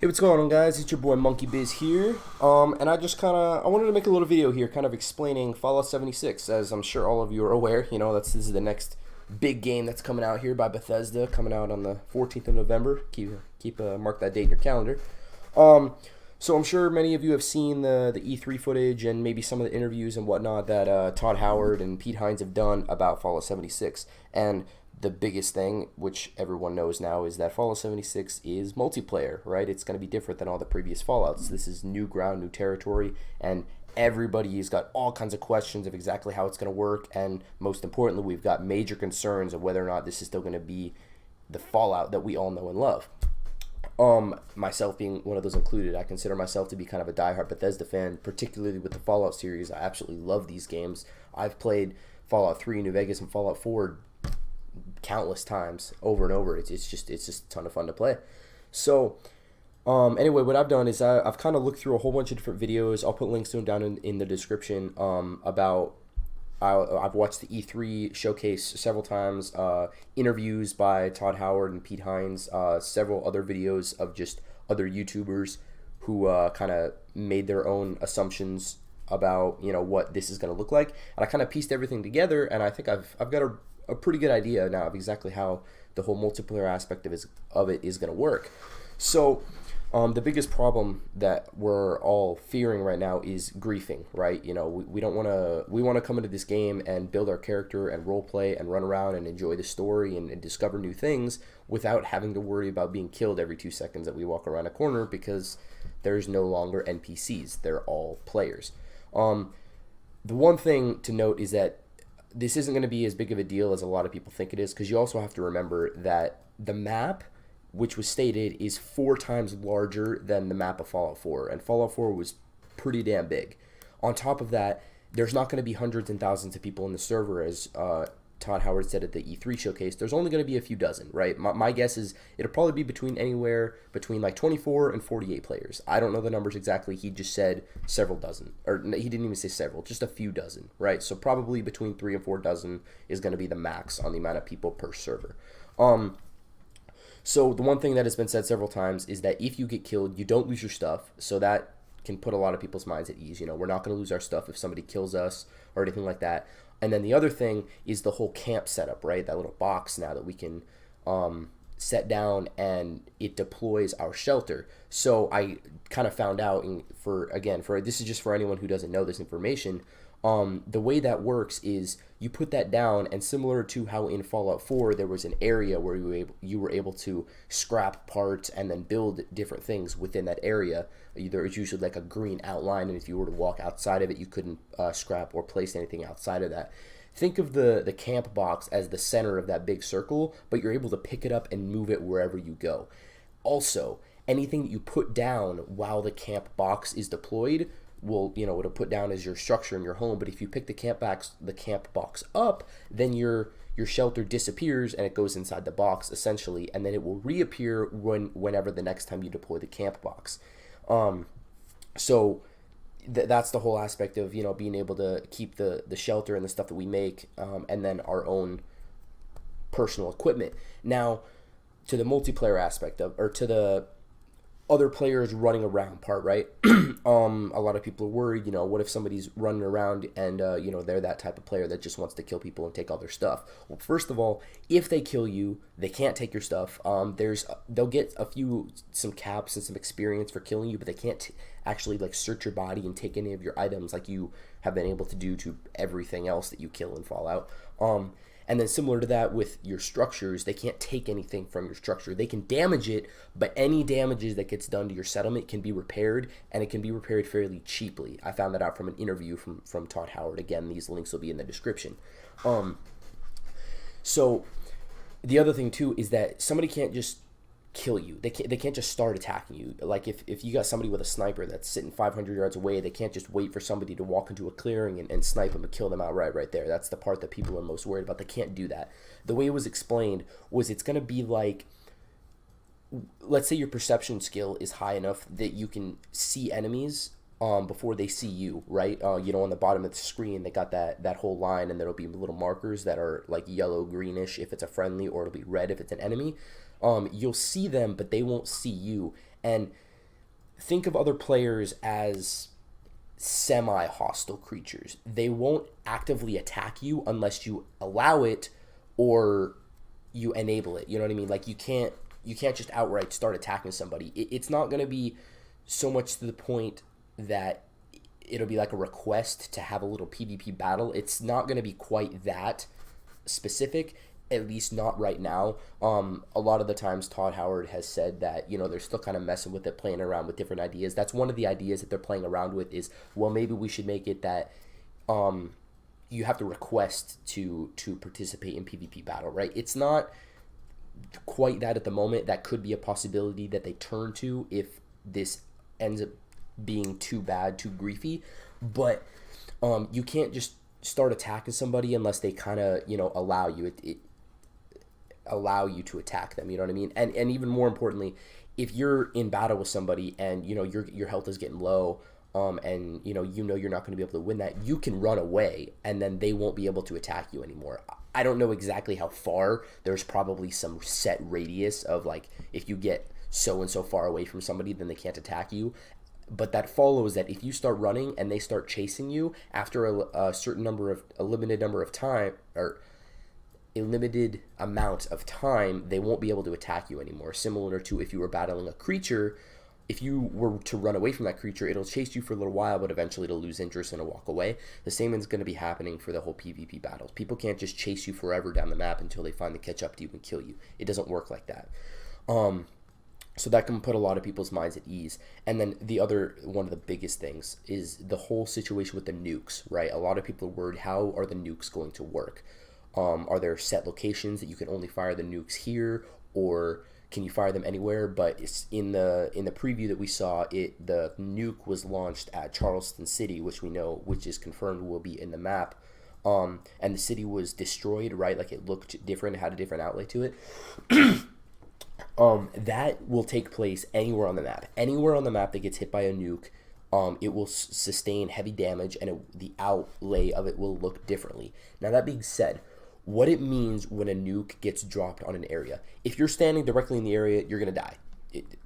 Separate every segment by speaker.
Speaker 1: Hey, what's going on, guys? It's your boy Monkey Biz here. And I wanted to make a little video here, kind of explaining Fallout 76. As I'm sure all of you are aware, this is the next big game that's coming out here by Bethesda, coming out on the 14th of November. Mark that date in your calendar. So I'm sure many of you have seen the E3 footage and maybe some of the interviews and whatnot that Todd Howard and Pete Hines have done about Fallout 76. And the biggest thing, which everyone knows now, is that Fallout 76 is multiplayer, right? It's going to be different than all the previous Fallouts. This is new ground, new territory, and everybody's got all kinds of questions of exactly how it's going to work. And most importantly, we've got major concerns of whether or not this is still going to be the Fallout that we all know and love. Myself being one of those included, I consider myself to be kind of a diehard Bethesda fan, particularly with the Fallout series. I absolutely love these games. I've played Fallout 3, New Vegas, and Fallout 4 countless times over and over. It's just a ton of fun to play. So anyway, what I've done is I've kind of looked through a whole bunch of different videos. I'll put links to them down in the description. I've watched the E3 showcase several times, interviews by Todd Howard and Pete Hines, several other videos of just other YouTubers who kind of made their own assumptions about what this is going to look like, and I kind of pieced everything together, and I think I've got a pretty good idea now of exactly how the whole multiplayer aspect of it is going to work. So the biggest problem that we're all fearing right now is griefing, right? We don't want to. We want to come into this game and build our character and role play and run around and enjoy the story and discover new things without having to worry about being killed every 2 seconds that we walk around a corner, because there's no longer NPCs. They're all players. The one thing to note is that this isn't going to be as big of a deal as a lot of people think it is, because you also have to remember that the map, which was stated, is 4 times larger than the map of Fallout 4, and Fallout 4 was pretty damn big. On top of that, there's not going to be hundreds and thousands of people in the server, as Todd Howard said at the E3 showcase. There's only going to be a few dozen, right? My guess is it'll probably be anywhere between like 24 and 48 players. I don't know the numbers exactly. He just said several dozen, or he didn't even say several, just a few dozen, right? So probably between 3 and 4 dozen is going to be the max on the amount of people per server. So the one thing that has been said several times is that if you get killed, you don't lose your stuff. So that can put a lot of people's minds at ease. We're not going to lose our stuff if somebody kills us or anything like that. And then the other thing is the whole camp setup, right? That little box now that we can set down, and it deploys our shelter. So I kind of found out, for this is just for anyone who doesn't know this information. The way that works is you put that down, and similar to how in Fallout 4 there was an area where you were able to scrap parts and then build different things within that area. There was usually like a green outline, and if you were to walk outside of it, you couldn't scrap or place anything outside of that. Think of the camp box as the center of that big circle, but you're able to pick it up and move it wherever you go. Also, anything that you put down while the camp box is deployed it'll put down as your structure in your home. But if you pick the camp box up, then your shelter disappears and it goes inside the box essentially, and then it will reappear whenever the next time you deploy the camp box. So that's the whole aspect of being able to keep the shelter and the stuff that we make, and then our own personal equipment. Now, to the multiplayer aspect to the other players running around part, right? A lot of people are worried, what if somebody's running around and, they're that type of player that just wants to kill people and take all their stuff. Well, first of all, if they kill you, they can't take your stuff. They'll get some caps and some experience for killing you, but they can't actually search your body and take any of your items like you have been able to do to everything else that you kill in Fallout. And then similar to that with your structures, they can't take anything from your structure. They can damage it, but any damages that gets done to your settlement can be repaired, and it can be repaired fairly cheaply. I found that out from an interview from Todd Howard. Again, these links will be in the description. So the other thing too is that somebody can't just kill you. They can't just start attacking you. Like if you got somebody with a sniper that's sitting 500 yards away, they can't just wait for somebody to walk into a clearing and snipe them and kill them outright right there. That's the part that people are most worried about. They can't do that. The way it was explained was it's going to be like, let's say your perception skill is high enough that you can see enemies before they see you, right? On the bottom of the screen, they got that whole line, and there'll be little markers that are like yellow, greenish if it's a friendly, or it'll be red if it's an enemy. You'll see them, but they won't see you. And think of other players as semi-hostile creatures. They won't actively attack you unless you allow it or you enable it. You know what I mean? Like you can't just outright start attacking somebody. It's not going to be so much to the point that it'll be like a request to have a little PvP battle. It's not going to be quite that specific, at least not right now. A lot of the times Todd Howard has said that, they're still kind of messing with it, playing around with different ideas. That's one of the ideas that they're playing around with is, well, maybe we should make it that you have to request to participate in PvP battle, right? It's not quite that at the moment. That could be a possibility that they turn to if this ends up being too bad, too griefy. But you can't just start attacking somebody unless they kind of, allow you. Allow you to attack them, you know what I mean? And even more importantly, if you're in battle with somebody and your health is getting low, and you're not going to be able to win that, you can run away and then they won't be able to attack you anymore. I don't know exactly how far. There's probably some set radius of like, if you get so and so far away from somebody, then they can't attack you. But that follows that if you start running and they start chasing you after a limited amount of time, they won't be able to attack you anymore. Similar to if you were battling a creature, if you were to run away from that creature, it'll chase you for a little while, but eventually it'll lose interest and it'll walk away. The same is going to be happening for the whole PvP battles. People can't just chase you forever down the map until they finally catch up to you and kill you. It doesn't work like that. So that can put a lot of people's minds at ease. And then one of the biggest things is the whole situation with the nukes, right? A lot of people are worried, how are the nukes going to work? Are there set locations that you can only fire the nukes here, or can you fire them anywhere? But it's in the preview that we saw, the nuke was launched at Charleston City, which is confirmed will be in the map. And the city was destroyed, right? Like it looked different, it had a different outlay to it. That will take place anywhere on the map. Anywhere on the map that gets hit by a nuke, it will sustain heavy damage, and the outlay of it will look differently. Now, that being said, what it means when a nuke gets dropped on an area. If you're standing directly in the area, you're going to die.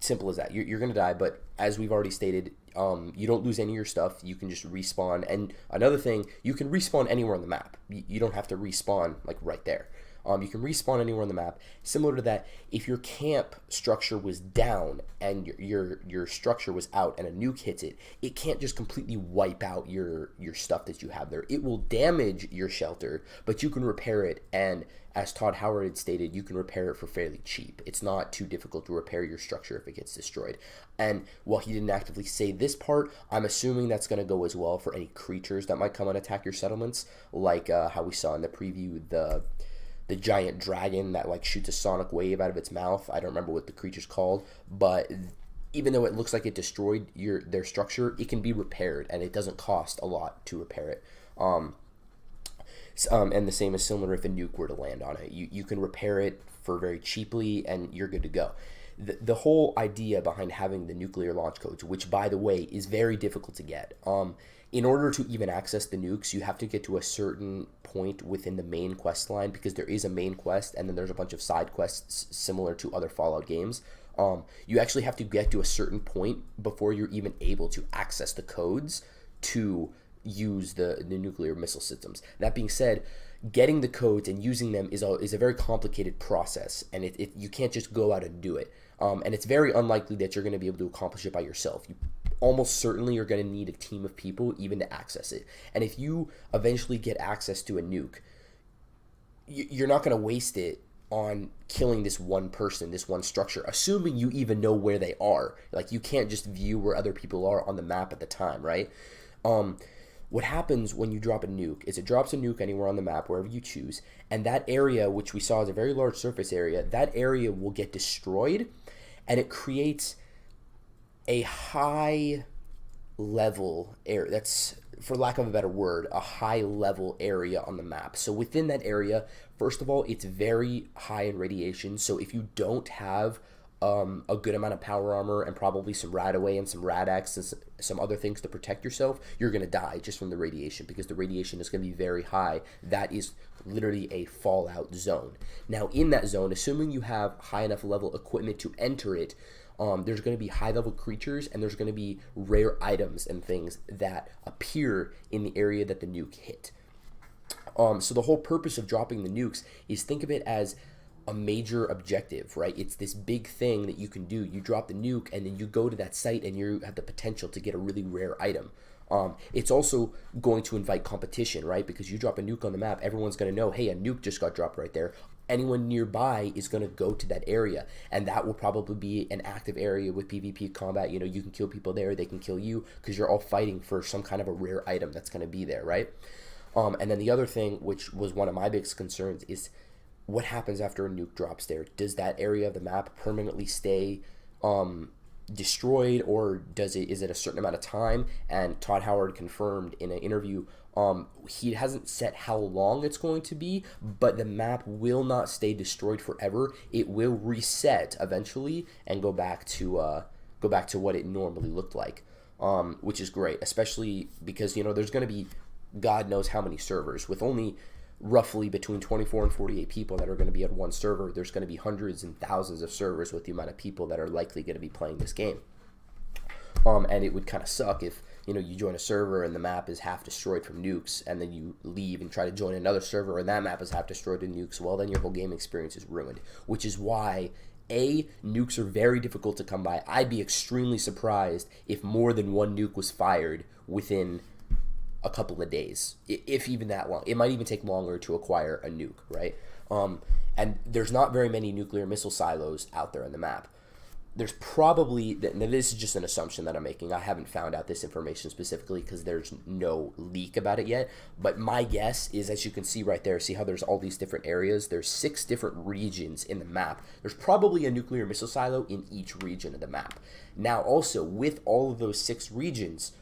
Speaker 1: Simple as that. You're going to die, but as we've already stated, you don't lose any of your stuff. You can just respawn. And another thing, you can respawn anywhere on the map. You don't have to respawn like right there. You can respawn anywhere on the map. Similar to that, if your camp structure was down and your structure was out and a nuke hits it, it can't just completely wipe out your stuff that you have there. It will damage your shelter, but you can repair it. And as Todd Howard had stated, you can repair it for fairly cheap. It's not too difficult to repair your structure if it gets destroyed. And while he didn't actively say this part, I'm assuming that's going to go as well for any creatures that might come and attack your settlements, like how we saw in the preview, the giant dragon that like shoots a sonic wave out of its mouth. I don't remember what the creature's called, but even though it looks like it destroyed their structure, it can be repaired, and it doesn't cost a lot to repair it. And the same is similar if a nuke were to land on it. You can repair it for very cheaply, and you're good to go. The whole idea behind having the nuclear launch codes, which by the way is very difficult to get. In order to even access the nukes, you have to get to a certain point within the main quest line, because there is a main quest and then there's a bunch of side quests similar to other Fallout games. You actually have to get to a certain point before you're even able to access the codes to use the nuclear missile systems. That being said, getting the codes and using them is a very complicated process, and you can't just go out and do it. And it's very unlikely that you're going to be able to accomplish it by yourself. You almost certainly are going to need a team of people even to access it. And if you eventually get access to a nuke, you're not going to waste it on killing this one person, this one structure, assuming you even know where they are. Like, you can't just view where other people are on the map at the time, right? What happens when you drop a nuke is it drops a nuke anywhere on the map, wherever you choose, and that area, which we saw as a very large surface area, that area will get destroyed, and it creates a high level area. That's, for lack of a better word, a high level area on the map. So within that area, first of all, it's very high in radiation. So if you don't have a good amount of power armor and probably some Radaway and some Rad-X and some other things to protect yourself, you're going to die just from the radiation, because the radiation is going to be very high. That is literally a fallout zone. Now, in that zone, assuming you have high enough level equipment to enter it, there's going to be high-level creatures, and there's going to be rare items and things that appear in the area that the nuke hit. So the whole purpose of dropping the nukes is, think of it as a major objective, right? It's this big thing that you can do. You drop the nuke, and then you go to that site, and you have the potential to get a really rare item. It's also going to invite competition, right? Because you drop a nuke on the map, everyone's going to know, hey, a nuke just got dropped right there. Anyone nearby is going to go to that area, and that will probably be an active area with PvP combat. You know, you can kill people there, they can kill you, because you're all fighting for some kind of a rare item that's going to be there, right? And then the other thing, which was one of my biggest concerns, is what happens after a nuke drops there? Does that area of the map permanently stay destroyed, or is it a certain amount of time? And Todd Howard confirmed in an interview, he hasn't set how long it's going to be, but the map will not stay destroyed forever. It will reset eventually and go back to what it normally looked like, which is great, especially because, you know, there's going to be God knows how many servers. With only roughly between 24 and 48 people that are going to be at one server, there's going to be hundreds and thousands of servers with the amount of people that are likely going to be playing this game. And it would kind of suck if, you know, you join a server and the map is half destroyed from nukes, and then you leave and try to join another server and that map is half destroyed in nukes. Well, then your whole game experience is ruined, which is why nukes are very difficult to come by. I'd be extremely surprised if more than one nuke was fired within a couple of days, if even that long. It might even take longer to acquire a nuke, right? And there's not very many nuclear missile silos out there on the map. There's probably, now this is just an assumption that I'm making. I haven't found out this information specifically because there's no leak about it yet. But my guess is, as you can see right there, see how there's all these different areas? There's 6 different regions in the map. There's probably a nuclear missile silo in each region of the map. Now also, with all of those 6 regions,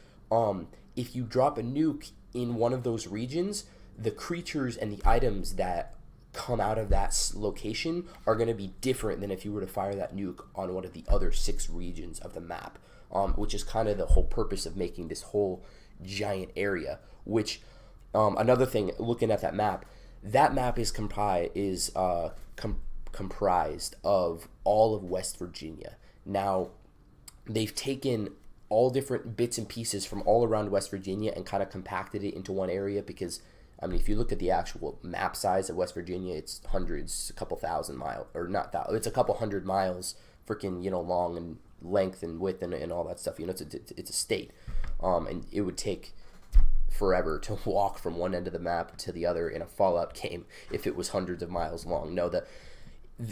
Speaker 1: if you drop a nuke in one of those regions, the creatures and the items that come out of that location are going to be different than if you were to fire that nuke on one of the other 6 regions of the map, which is kind of the whole purpose of making this whole giant area. Which, another thing, looking at that map is comprised of all of West Virginia. Now, they've taken all different bits and pieces from all around West Virginia and kind of compacted it into one area, because, I mean, if you look at the actual map size of West Virginia, it's hundreds, a couple thousand miles, or not that, it's a couple hundred miles freaking, you know, long and length and width and all that stuff. You know, it's a state, and it would take forever to walk from one end of the map to the other in a Fallout game if it was hundreds of miles long. No,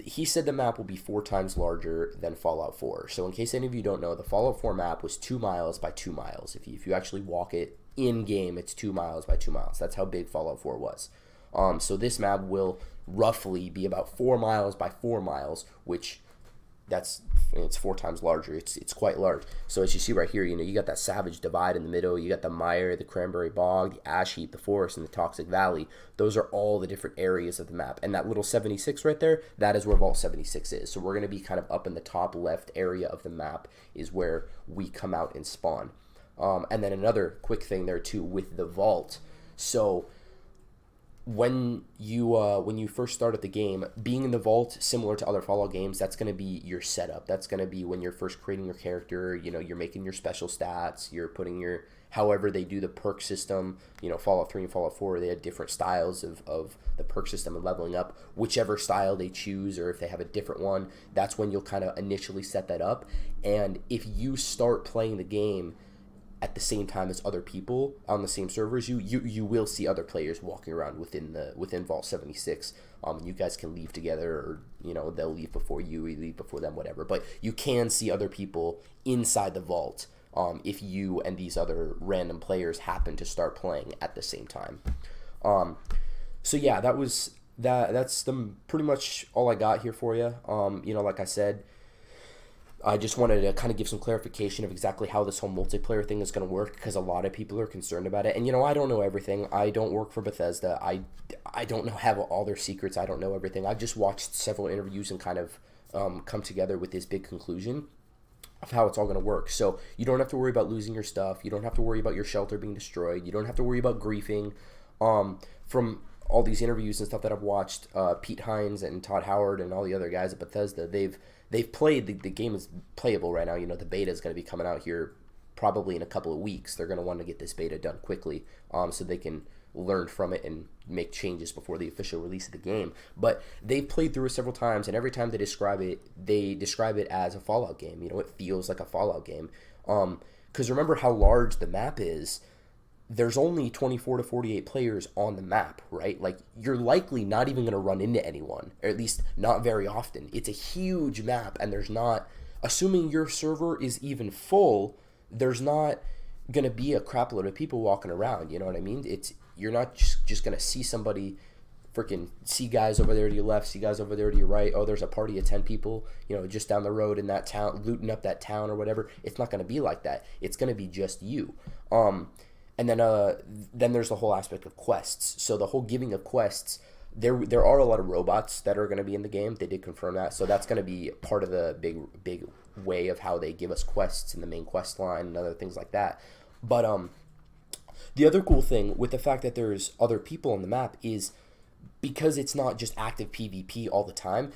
Speaker 1: he said the map will be 4 times larger than Fallout 4. So in case any of you don't know, the Fallout 4 map was 2 miles by 2 miles. If you actually walk it in-game, it's 2 miles by 2 miles. That's how big Fallout 4 was. So this map will roughly be about 4 miles by 4 miles, which it's 4 times larger. It's quite large. So as you see right here, you know, you got that savage divide in the middle. You got the mire, the cranberry bog, the ash heap, the forest, and the toxic valley. Those are all the different areas of the map. And that little 76 right there, that is where Vault 76 is. So we're going to be kind of up in the top left area of the map is where we come out and spawn. And then another quick thing there too with the vault. So when you first start at the game, being in the vault, similar to other Fallout games, that's going to be your setup. That's going to be when you're first creating your character. You know, you're making your special stats, you're putting your, however they do the perk system. You know, Fallout 3 and Fallout 4, they had different styles of the perk system and leveling up. Whichever style they choose, or if they have a different one, that's when you'll kind of initially set that up. And if you start playing the game at the same time as other people on the same servers, you will see other players walking around within Vault 76. You guys can leave together, or, you know, they'll leave before you leave before them, whatever. But you can see other people inside the vault if you and these other random players happen to start playing at the same time. So yeah, that's pretty much all I got here for you. You know, like I said, I just wanted to kind of give some clarification of exactly how this whole multiplayer thing is going to work, because a lot of people are concerned about it. And, you know, I don't know everything. I don't work for Bethesda. I don't have all their secrets. I don't know everything. I've just watched several interviews and kind of come together with this big conclusion of how it's all going to work. So you don't have to worry about losing your stuff. You don't have to worry about your shelter being destroyed. You don't have to worry about griefing. From all these interviews and stuff that I've watched, Pete Hines and Todd Howard and all the other guys at Bethesda, they've played the game is playable right now. You know, the beta is going to be coming out here probably in a couple of weeks. They're going to want to get this beta done quickly, so they can learn from it and make changes before the official release of the game. But they've played through it several times, and every time they describe it as a Fallout game. You know, it feels like a Fallout game. Because remember how large the map is. There's only 24 to 48 players on the map, right? Like, you're likely not even going to run into anyone, or at least not very often. It's a huge map, and there's not, assuming your server is even full, there's not going to be a crap load of people walking around, you know what I mean? You're not just going to see somebody, freaking see guys over there to your left, see guys over there to your right. Oh, there's a party of 10 people, you know, just down the road in that town, looting up that town or whatever. It's not going to be like that. It's going to be just you. And then there's the whole aspect of quests. So the whole giving of quests, there are a lot of robots that are going to be in the game. They did confirm that. So that's going to be part of the big way of how they give us quests in the main quest line and other things like that. But the other cool thing with the fact that there's other people on the map is because it's not just active PvP all the time.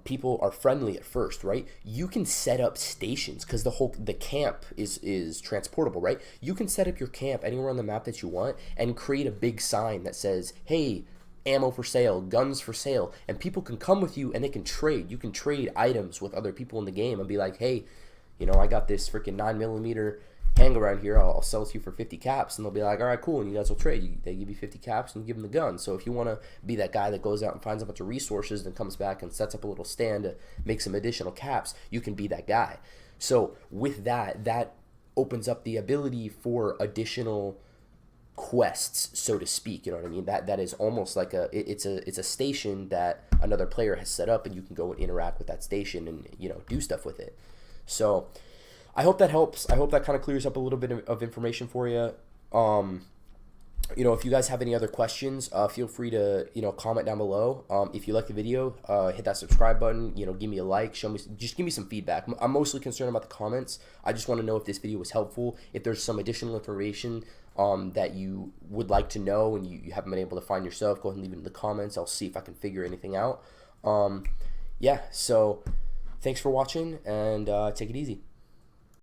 Speaker 1: People are friendly at first, right? You can set up stations because the camp is transportable, right? You can set up your camp anywhere on the map that you want and create a big sign that says, "Hey, ammo for sale, guns for sale," and people can come with you and they can trade. You can trade items with other people in the game and be like, "Hey, you know, I got this freaking 9mm hang around here. I'll sell it to you for 50 caps," and they'll be like, "All right, cool," and you guys will trade. They give you 50 caps and you give them the gun. So if you want to be that guy that goes out and finds a bunch of resources and comes back and sets up a little stand to make some additional caps, you can be that guy. So with that opens up the ability for additional quests, so to speak. You know what I mean? That is almost like it's a station that another player has set up, and you can go and interact with that station and, you know, do stuff with it. So I hope that helps. I hope that kind of clears up a little bit of information for you. You know, if you guys have any other questions, feel free to, you know, comment down below. If you like the video, hit that subscribe button. You know, give me a like. Just give me some feedback. I'm mostly concerned about the comments. I just want to know if this video was helpful. If there's some additional information that you would like to know and you haven't been able to find yourself, go ahead and leave it in the comments. I'll see if I can figure anything out. Yeah. So thanks for watching, and take it easy.